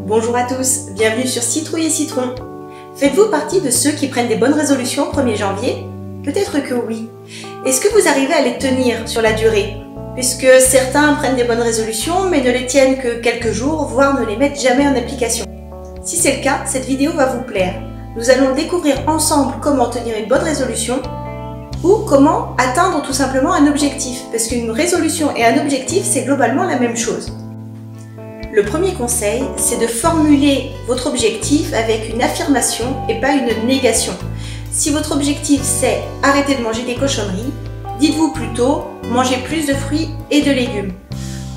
Bonjour à tous, bienvenue sur Citrouille et Citron. Faites-vous partie de ceux qui prennent des bonnes résolutions au 1er janvier? Peut-être que oui. Est-ce que vous arrivez à les tenir sur la durée? Puisque certains prennent des bonnes résolutions mais ne les tiennent que quelques jours, voire ne les mettent jamais en application. Si c'est le cas, cette vidéo va vous plaire. Nous allons découvrir ensemble comment tenir une bonne résolution ou comment atteindre tout simplement un objectif, parce qu'une résolution et un objectif, c'est globalement la même chose. Le premier conseil, c'est de formuler votre objectif avec une affirmation et pas une négation. Si votre objectif c'est arrêter de manger des cochonneries, dites-vous plutôt manger plus de fruits et de légumes.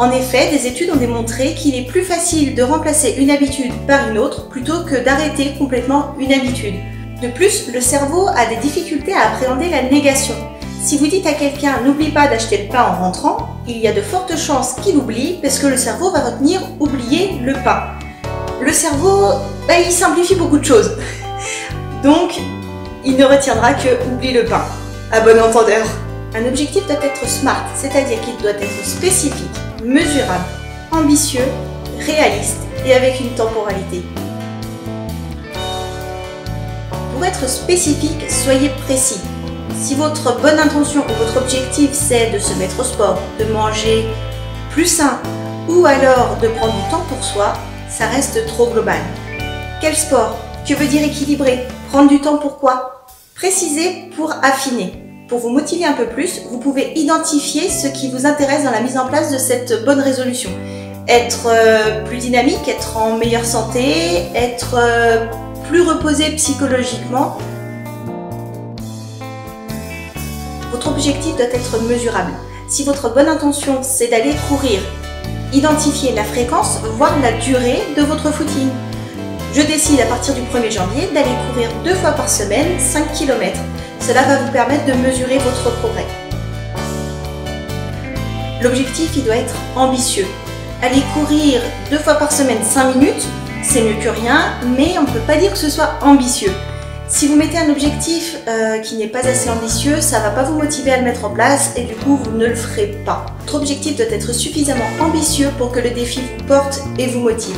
En effet, des études ont démontré qu'il est plus facile de remplacer une habitude par une autre plutôt que d'arrêter complètement une habitude. De plus, le cerveau a des difficultés à appréhender la négation. Si vous dites à quelqu'un « n'oublie pas d'acheter le pain en rentrant », il y a de fortes chances qu'il oublie parce que le cerveau va retenir « oublier le pain ». Le cerveau, il simplifie beaucoup de choses. Donc, il ne retiendra que « oublie le pain ». À bon entendeur. Un objectif doit être SMART, c'est-à-dire qu'il doit être spécifique, mesurable, ambitieux, réaliste et avec une temporalité. Pour être spécifique, soyez précis. Si votre bonne intention ou votre objectif c'est de se mettre au sport, de manger plus sain ou alors de prendre du temps pour soi, ça reste trop global. Quel sport? Que veut dire équilibrer? Prendre du temps pour quoi? Précisez pour affiner. Pour vous motiver un peu plus, vous pouvez identifier ce qui vous intéresse dans la mise en place de cette bonne résolution. Être plus dynamique, être en meilleure santé, être plus reposé psychologiquement. Votre objectif doit être mesurable. Si votre bonne intention c'est d'aller courir, identifiez la fréquence, voire la durée de votre footing. Je décide à partir du 1er janvier d'aller courir 2 fois par semaine 5 km. Cela va vous permettre de mesurer votre progrès. L'objectif il doit être ambitieux. Aller courir 2 fois par semaine 5 minutes, c'est mieux que rien, mais on ne peut pas dire que ce soit ambitieux. Si vous mettez un objectif qui n'est pas assez ambitieux, ça ne va pas vous motiver à le mettre en place et du coup vous ne le ferez pas. Votre objectif doit être suffisamment ambitieux pour que le défi vous porte et vous motive.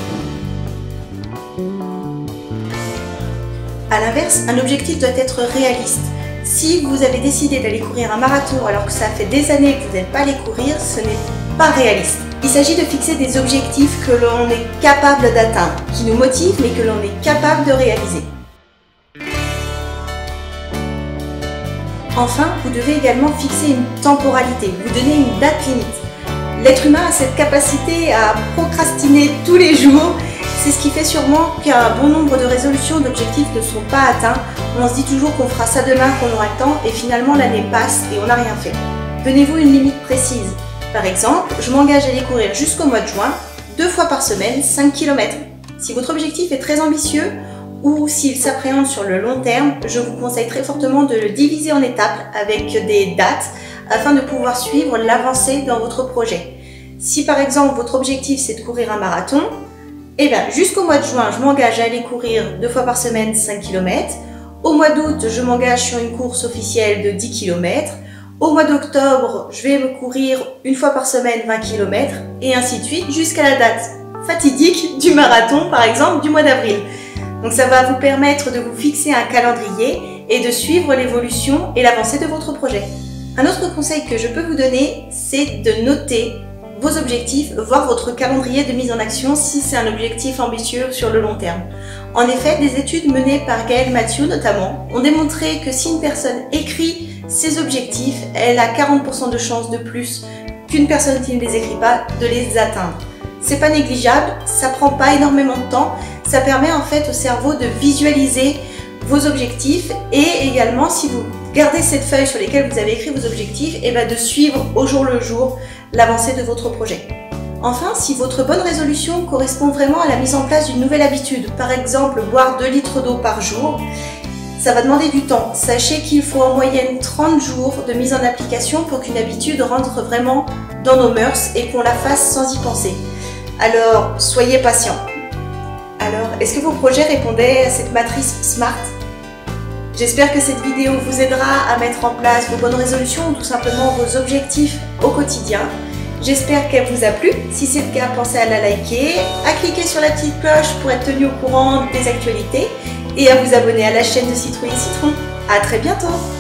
A l'inverse, un objectif doit être réaliste. Si vous avez décidé d'aller courir un marathon alors que ça fait des années que vous n'êtes pas allé courir, ce n'est pas réaliste. Il s'agit de fixer des objectifs que l'on est capable d'atteindre, qui nous motivent mais que l'on est capable de réaliser. Enfin, vous devez également fixer une temporalité, vous donner une date limite. L'être humain a cette capacité à procrastiner tous les jours. C'est ce qui fait sûrement qu'un bon nombre de résolutions d'objectifs ne sont pas atteints. On se dit toujours qu'on fera ça demain, qu'on aura le temps, et finalement l'année passe et on n'a rien fait. Donnez-vous une limite précise. Par exemple, je m'engage à aller courir jusqu'au mois de juin, 2 fois par semaine, 5 km. Si votre objectif est très ambitieux, ou s'il s'appréhende sur le long terme, je vous conseille très fortement de le diviser en étapes avec des dates afin de pouvoir suivre l'avancée dans votre projet. Si par exemple votre objectif c'est de courir un marathon, jusqu'au mois de juin, je m'engage à aller courir 2 fois par semaine 5 km. Au mois d'août, je m'engage sur une course officielle de 10 km. Au mois d'octobre, je vais me courir 1 fois par semaine 20 km et ainsi de suite jusqu'à la date fatidique du marathon par exemple du mois d'avril. Donc ça va vous permettre de vous fixer un calendrier et de suivre l'évolution et l'avancée de votre projet. Un autre conseil que je peux vous donner, c'est de noter vos objectifs, voire votre calendrier de mise en action si c'est un objectif ambitieux sur le long terme. En effet, des études menées par Gaël Mathieu notamment ont démontré que si une personne écrit ses objectifs, elle a 40% de chances de plus qu'une personne qui ne les écrit pas de les atteindre. C'est pas négligeable, ça prend pas énormément de temps, ça permet en fait au cerveau de visualiser vos objectifs et également si vous gardez cette feuille sur laquelle vous avez écrit vos objectifs, de suivre au jour le jour l'avancée de votre projet. Enfin, si votre bonne résolution correspond vraiment à la mise en place d'une nouvelle habitude, par exemple boire 2 litres d'eau par jour, ça va demander du temps. Sachez qu'il faut en moyenne 30 jours de mise en application pour qu'une habitude rentre vraiment dans nos mœurs et qu'on la fasse sans y penser. Alors, soyez patient. Alors, est-ce que vos projets répondaient à cette matrice SMART? J'espère que cette vidéo vous aidera à mettre en place vos bonnes résolutions ou tout simplement vos objectifs au quotidien. J'espère qu'elle vous a plu. Si c'est le cas, pensez à la liker, à cliquer sur la petite cloche pour être tenu au courant des actualités et à vous abonner à la chaîne de Citrouille et Citron. À très bientôt!